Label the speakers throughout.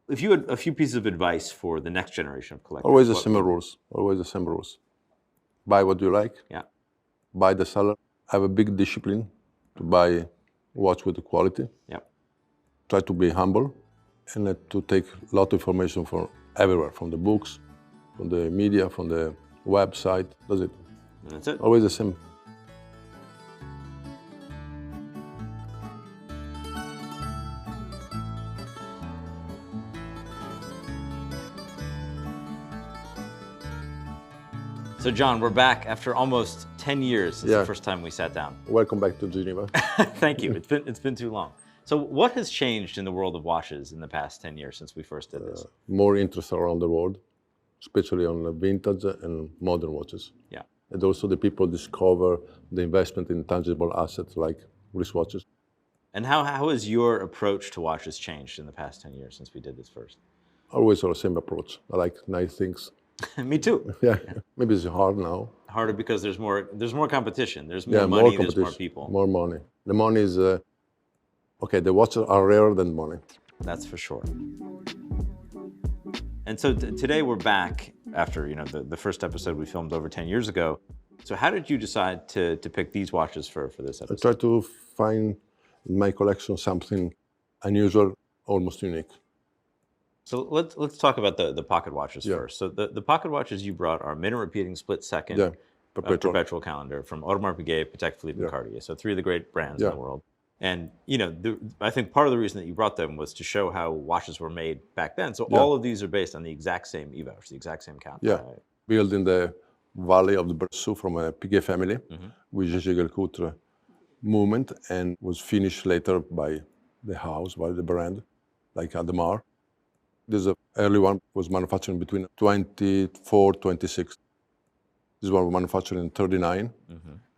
Speaker 1: If you had a few pieces of advice for the next generation of collectors.
Speaker 2: Always the same rules. Always the same rules. Buy what you like.
Speaker 1: Yeah.
Speaker 2: Buy the seller. Have a big discipline to buy watch with the quality.
Speaker 1: Yeah.
Speaker 2: Try to be humble and to take a lot of information from everywhere, from the books, from the media, from the website. That's it.
Speaker 1: And that's it.
Speaker 2: Always the same.
Speaker 1: So John, we're back after almost 10 years since the first time we sat down.
Speaker 2: Welcome back to Geneva.
Speaker 1: Thank you. It's been too long. So what has changed in the world of watches in the past 10 years since we first did this?
Speaker 2: More interest around the world, especially on vintage and modern watches.
Speaker 1: Yeah.
Speaker 2: And also the people discover the investment in tangible assets like wristwatches.
Speaker 1: And how has your approach to watches changed in the past 10 years since we did this first?
Speaker 2: Always the same approach. I like nice things.
Speaker 1: Me too.
Speaker 2: Yeah. Maybe it's hard now.
Speaker 1: Harder because there's more competition. There's more money, there's more people.
Speaker 2: More money. The money is, okay, the watches are rarer than money.
Speaker 1: That's for sure. And so today we're back after, the first episode we filmed over 10 years ago. So how did you decide to pick these watches for this episode?
Speaker 2: I tried to find in my collection something unusual, almost unique.
Speaker 1: So let's talk about the pocket watches first. So the pocket watches you brought are minute repeating split second perpetual calendar from Audemars Piguet, Patek Philippe, and Cartier. So three of the great brands in the world. And I think part of the reason that you brought them was to show how watches were made back then. So all of these are based on the exact same e-vouch, the exact same count.
Speaker 2: Yeah, built in the valley of the Berceau from a Piguet family with Jaeger-LeCoultre movement, and was finished later by the house, by the brand, like Audemars. This early one was manufactured between 24, 26. This one was manufactured in 39,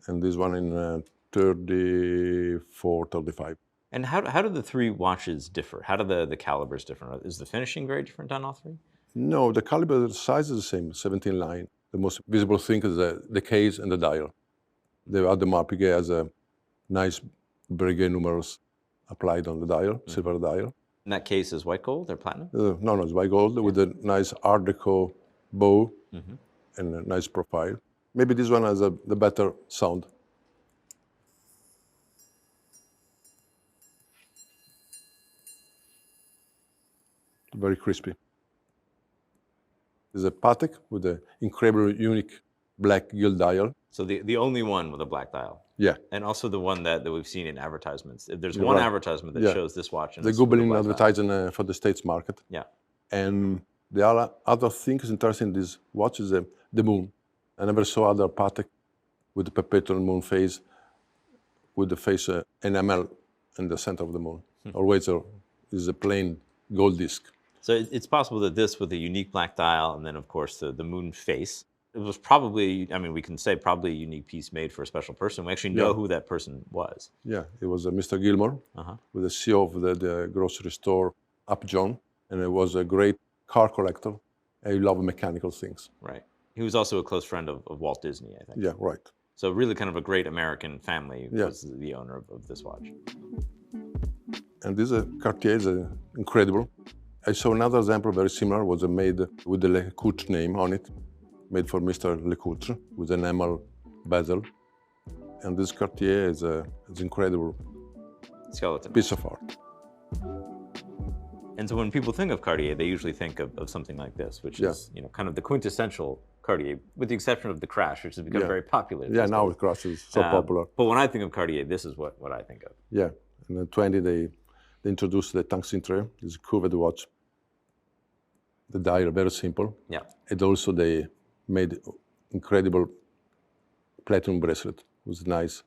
Speaker 2: and this one in 34, 35.
Speaker 1: And how do the three watches differ? How do the calibers differ? Is the finishing very different on all three?
Speaker 2: No, the caliber, the size is the same, 17 line. The most visible thing is the case and the dial. The Audemars Piguet has a nice Breguet numerals applied on the dial, silver dial.
Speaker 1: And that case is white gold or platinum?
Speaker 2: No, it's white gold with a nice Art Deco bow and a nice profile. Maybe this one has the better sound. Very crispy. There's a Patek with an incredibly unique black gilt dial.
Speaker 1: So the only one with a black dial.
Speaker 2: Yeah.
Speaker 1: And also the one that we've seen in advertisements. There's one advertisement that shows this watch.
Speaker 2: The Gobelin advertising for the States market.
Speaker 1: Yeah.
Speaker 2: And the other thing is interesting in this watch is the moon. I never saw other Patek with the perpetual moon phase, with the face enamel in the center of the moon. Always is a plain gold disc.
Speaker 1: So it's possible that this with a unique black dial and then of course the moon face, it was probably, we can say probably a unique piece made for a special person. We actually know who that person was.
Speaker 2: Yeah, it was Mr. Gilmore, with the CEO of the grocery store Upjohn, and it was a great car collector. And he loved mechanical things.
Speaker 1: Right. He was also a close friend of Walt Disney, I think.
Speaker 2: Yeah, right.
Speaker 1: So really kind of a great American family was the owner of this watch.
Speaker 2: And this Cartier is incredible. I saw another example very similar, was made with the LeCoultre name on it, made for Mr. LeCoultre with enamel bezel. And this Cartier is incredible.
Speaker 1: Skeleton.
Speaker 2: Piece of art.
Speaker 1: And so when people think of Cartier, they usually think of something like this, which is kind of the quintessential Cartier, with the exception of the Crash, which has become very popular.
Speaker 2: Yeah, now the Crash is so popular.
Speaker 1: But when I think of Cartier, this is what I think of.
Speaker 2: Yeah, in the 20 they introduced the tungsten tray, this curved watch. The dial very simple.
Speaker 1: Yeah.
Speaker 2: And also they made incredible platinum bracelet with nice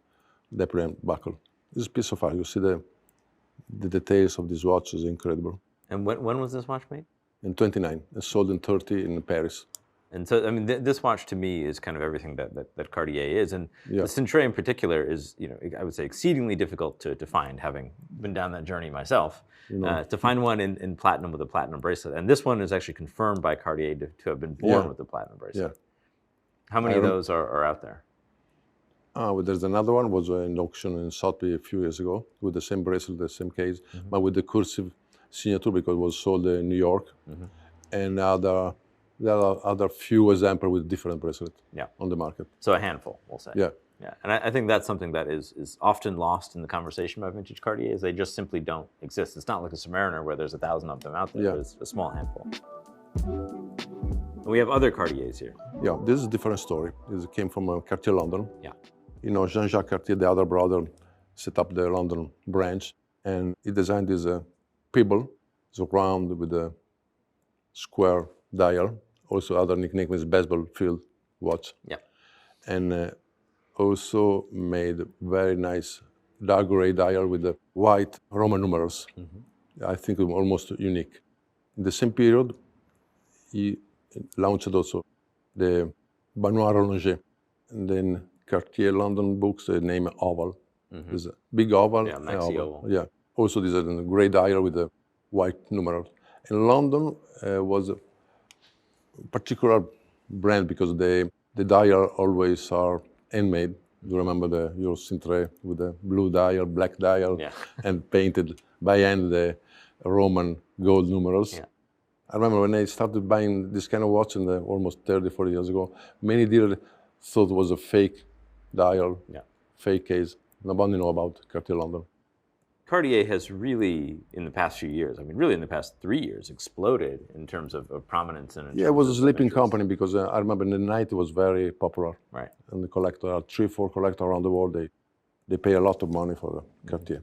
Speaker 2: Depliant buckle. This piece of art, you see the details of this watch is incredible.
Speaker 1: And when was this watch made?
Speaker 2: In 29, and sold in 30 in Paris.
Speaker 1: And so, this watch to me is kind of everything that Cartier is. And the cintre in particular is, I would say exceedingly difficult to find, having been down that journey myself. To find one in platinum with a platinum bracelet. And this one is actually confirmed by Cartier to have been born with a platinum bracelet. Yeah. How many of those are out there?
Speaker 2: Well, there's another one, was in auction in Sotheby a few years ago, with the same bracelet, the same case, but with the cursive signature because it was sold in New York, and there are other few examples with different bracelets on the market.
Speaker 1: So a handful, we'll say.
Speaker 2: Yeah.
Speaker 1: Yeah, and I think that's something that is often lost in the conversation about vintage Cartier, is they just simply don't exist. It's not like a Submariner where there's 1,000 of them out there. Yeah. It's a small handful. And we have other Cartiers here.
Speaker 2: Yeah, this is a different story. This came from Cartier London.
Speaker 1: Yeah.
Speaker 2: You know, Jean-Jacques Cartier, the other brother, set up the London branch, and he designed this pebble. It's round with a square dial. Also, other nickname is baseball field watch.
Speaker 1: Yeah.
Speaker 2: And also made very nice dark gray dial with the white Roman numerals. I think almost unique. In the same period, he launched also the Benoit Rollinger, and then Cartier London books the name Oval. There's a big oval.
Speaker 1: Yeah, maxi oval.
Speaker 2: Yeah. Also, this is a gray dial with the white numerals. And London was a particular brand because the dial always are handmade. You remember the Euro Cintre with the blue dial, black dial, and painted by hand the Roman gold numerals. Yeah. I remember when I started buying this kind of watch almost 30, 40 years ago, many dealers thought it was a fake dial, fake case. Nobody knew about Cartier London.
Speaker 1: Cartier has really, in the past few years, I mean, really in the past 3 years, exploded in terms of prominence. And
Speaker 2: it was a sleeping company because I remember in the 90s it was very popular.
Speaker 1: Right.
Speaker 2: And the collector, 3-4 collectors around the world, they pay a lot of money for Cartier.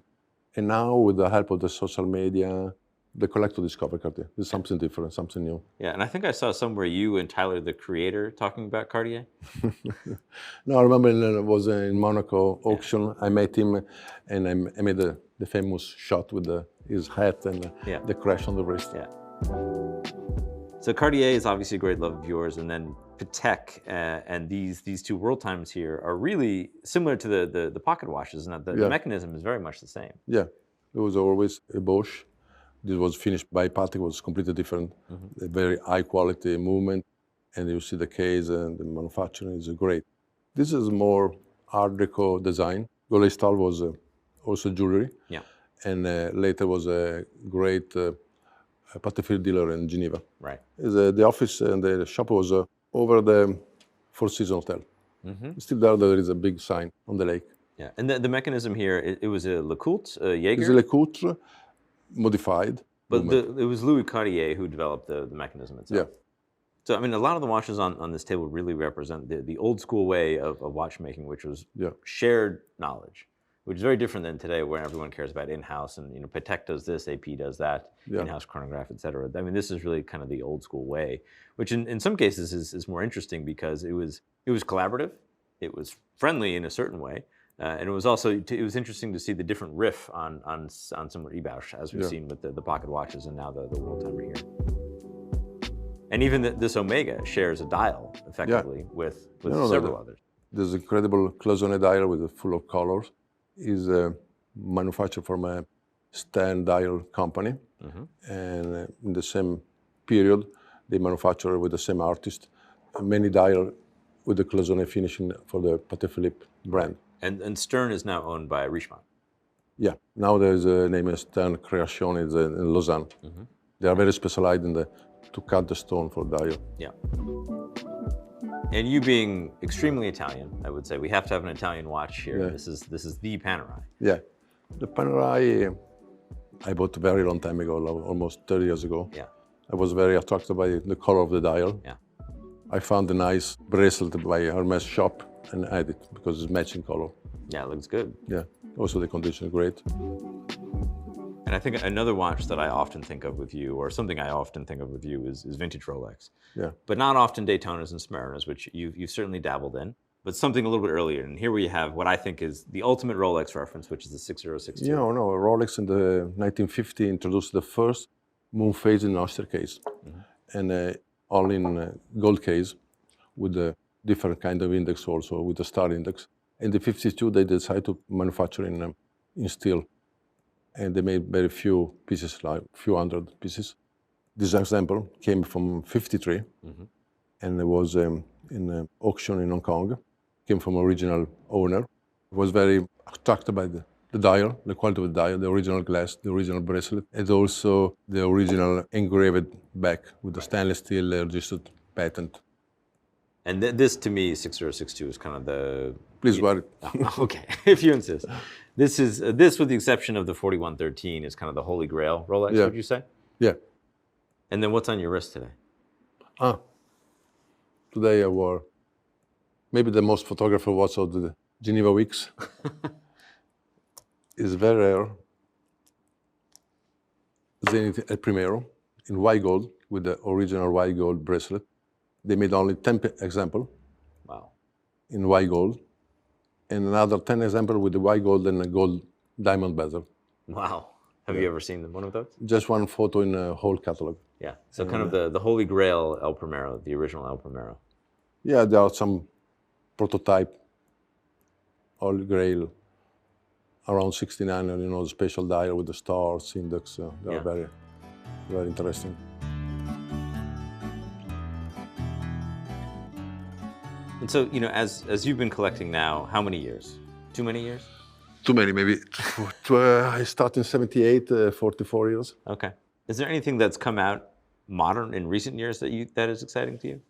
Speaker 2: And now with the help of the social media, the collector discovered Cartier. It's something different, something new.
Speaker 1: Yeah, and I think I saw somewhere you and Tyler, the creator, talking about Cartier.
Speaker 2: No, I remember it was in Monaco auction. I met him and I made the famous shot with his hat and the crash on the wrist.
Speaker 1: Yeah. So Cartier is obviously a great love of yours, and then Patek and these two world times here are really similar to the pocket watches, and the mechanism is very much the same.
Speaker 2: Yeah, it was always a Bosch. This was finished by Patek, was completely different, a very high quality movement, and you see the case and the manufacturing is great. This is more Art Deco design. Golay Star was also jewelry, and later was a great Patek Philippe dealer in Geneva.
Speaker 1: Right.
Speaker 2: The office and the shop was over the Four Seasons Hotel. Still there is a big sign on the lake.
Speaker 1: Yeah, and the mechanism here, it was a Lecoultre, Jaeger?
Speaker 2: It's a Lecoultre modified.
Speaker 1: But it was Louis Cartier who developed the mechanism itself.
Speaker 2: Yeah.
Speaker 1: So, I mean, a lot of the watches on this table really represent the old school way of watchmaking, which was shared knowledge, which is very different than today where everyone cares about in-house and, you know, Patek does this, AP does that, in-house chronograph, et cetera. I mean, this is really kind of the old school way, which in some cases is more interesting because it was collaborative, it was friendly in a certain way, and it was also, it was interesting to see the different riff on some Ribausch, as we've seen with the pocket watches and now the world timer here. And even this Omega shares a dial, effectively, with several others.
Speaker 2: This incredible cloisonné dial with full of colors is manufactured from a Stan dial company. And in the same period, they manufacture with the same artist many dial with the cloisonné finishing for the Patek Philippe brand.
Speaker 1: And Stern is now owned by Richemont.
Speaker 2: Yeah, now there's a name is Stern Creation, it's in Lausanne. They are very specialized in to cut the stone for dial. Yeah.
Speaker 1: And you being extremely Italian, I would say, we have to have an Italian watch here. Yeah. This is the Panerai.
Speaker 2: Yeah, the Panerai I bought a very long time ago, almost 30 years ago.
Speaker 1: Yeah.
Speaker 2: I was very attracted by the color of the dial.
Speaker 1: Yeah.
Speaker 2: I found a nice bracelet by Hermes shop and I had it because it's matching color.
Speaker 1: Yeah, it looks good.
Speaker 2: Yeah, also the condition is great.
Speaker 1: And I think another watch that I often think of with you, or something I often think of with you, is vintage Rolex.
Speaker 2: Yeah.
Speaker 1: But not often Daytonas and Submariners, which you've certainly dabbled in, but something a little bit earlier. And here we have what I think is the ultimate Rolex reference, which is the 6062.
Speaker 2: Yeah, no, Rolex in the 1950 introduced the first moon phase in oyster case, and all in gold case with a different kind of index also, with the star index. In the 52, they decided to manufacture in steel. And they made very few pieces, like a few hundred pieces. This example came from 53, and it was in an auction in Hong Kong. Came from original owner. Was very attracted by the dial, the quality of the dial, the original glass, the original bracelet, and also the original engraved back with the stainless steel registered patent.
Speaker 1: And this, to me, 6062 is kind of the...
Speaker 2: Please wear it.
Speaker 1: Okay, if you insist. This is this, with the exception of the 4113, is kind of the holy grail Rolex, would you say?
Speaker 2: Yeah.
Speaker 1: And then what's on your wrist today?
Speaker 2: Today I wore maybe the most photographer watch of the Geneva Weeks. It's very rare. Zenith El Primero in white gold with the original white gold bracelet. They made only 10 examples.
Speaker 1: Wow.
Speaker 2: In white gold, and another 10 examples with the white gold and a gold diamond bezel.
Speaker 1: Wow. Have you ever seen one of those?
Speaker 2: Just one photo in a whole catalog.
Speaker 1: Yeah. So kind of the holy grail El Primero, the original El Primero.
Speaker 2: Yeah, there are some prototype holy grail around 69, the special dial with the stars, index. They are very, very interesting.
Speaker 1: And so, as you've been collecting now, how many years? Too many years?
Speaker 2: Too many, maybe. I started in 78, 44 years.
Speaker 1: Okay. Is there anything that's come out modern in recent years that is exciting to you?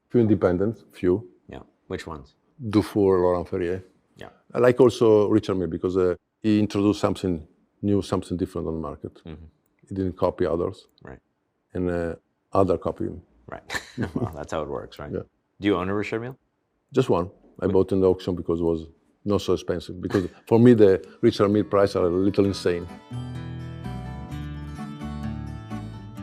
Speaker 2: Few independent, few.
Speaker 1: Yeah. Which ones?
Speaker 2: Dufour, Laurent Ferrier.
Speaker 1: Yeah.
Speaker 2: I like also Richard Mille because he introduced something new, something different on the market. Mm-hmm. He didn't copy others.
Speaker 1: Right.
Speaker 2: And other copy him.
Speaker 1: Right. Well, that's how it works, right?
Speaker 2: Yeah.
Speaker 1: Do you own a Richard Mille?
Speaker 2: Just one. I bought in the auction because it was not so expensive. Because for me, the Richard Mille prices are a little insane.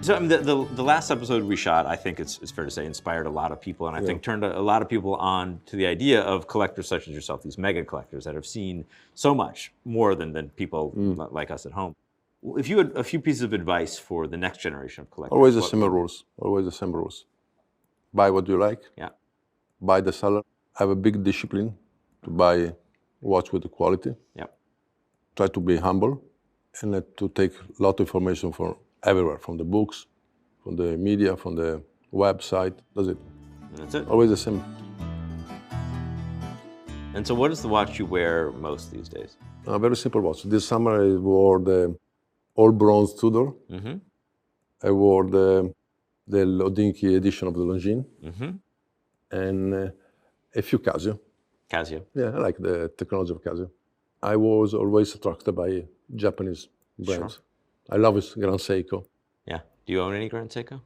Speaker 1: So the last episode we shot, I think it's fair to say, inspired a lot of people, and I think turned a lot of people on to the idea of collectors such as yourself, these mega collectors that have seen so much more than people like us at home. If you had a few pieces of advice for the next generation of collectors.
Speaker 2: Always the same rules. Always the same rules. Buy what you like.
Speaker 1: Yeah.
Speaker 2: Buy the seller. Have a big discipline to buy watch with the quality.
Speaker 1: Yeah.
Speaker 2: Try to be humble and to take a lot of information from everywhere, from the books, from the media, from the website.
Speaker 1: That's it.
Speaker 2: Always the same.
Speaker 1: And so what is the watch you wear most these days?
Speaker 2: A very simple watch. This summer I wore the all bronze Tudor. Mm-hmm. I wore the HODINKEE edition of the Longines. Mm-hmm. And a few Casio.
Speaker 1: Casio?
Speaker 2: Yeah, I like the technology of Casio. I was always attracted by Japanese brands. Sure. I love his Grand Seiko.
Speaker 1: Yeah. Do you own any Grand Seiko?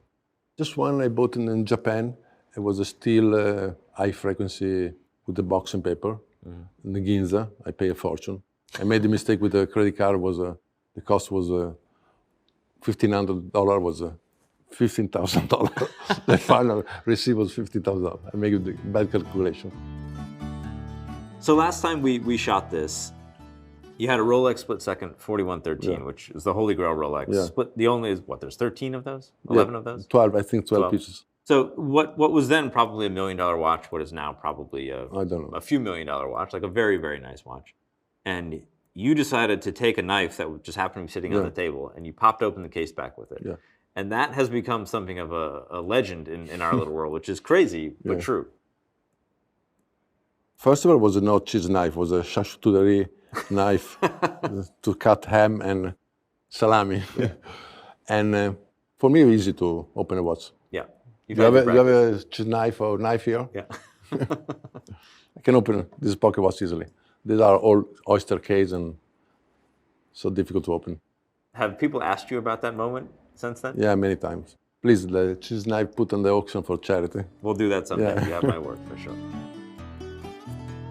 Speaker 2: Just one I bought in Japan. It was a steel high frequency with the boxing paper. In the Ginza. I pay a fortune. I made the mistake with the credit card. The cost was $1,500 was $15,000. The final receipt was $50,000. I made a bad calculation.
Speaker 1: So last time we shot this, you had a Rolex split second 4113, which is the holy grail Rolex.
Speaker 2: Yeah.
Speaker 1: Split, the only is what? There's 13 of those, 11 of those.
Speaker 2: 12. I think 12 pieces.
Speaker 1: So what was then probably $1 million watch? What is now probably
Speaker 2: I don't know.
Speaker 1: a few $1 million watch, like a very, very nice watch. And you decided to take a knife that just happened to be sitting on the table, and you popped open the case back with it. Yeah. And that has become something of a legend in our little world, which is crazy, but true.
Speaker 2: First of all, it was no cheese knife. It was a charcuterie knife to cut ham and salami. Yeah. And for me, it was easy to open a watch.
Speaker 1: Yeah.
Speaker 2: You have a cheese knife or knife here?
Speaker 1: Yeah.
Speaker 2: I can open this pocket watch easily. These are all oyster case and so difficult to open.
Speaker 1: Have people asked you about that moment since then?
Speaker 2: Yeah, many times. Please, the cheese knife put on the auction for charity.
Speaker 1: We'll do that someday. You have my word for sure.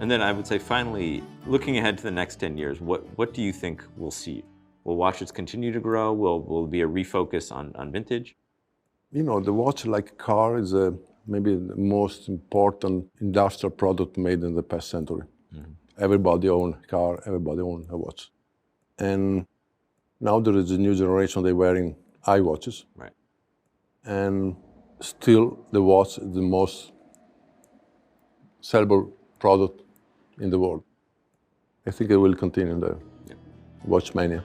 Speaker 1: And then I would say, finally, looking ahead to the next 10 years, what do you think we'll see? Will watches continue to grow? Will be a refocus on vintage?
Speaker 2: The watch, like car, is maybe the most important industrial product made in the past century. Mm-hmm. Everybody owns a car, everybody owns a watch. And now there is a new generation, they're wearing iWatches.
Speaker 1: Right.
Speaker 2: And still the watch is the most sellable product in the world. I think it will continue the watch mania.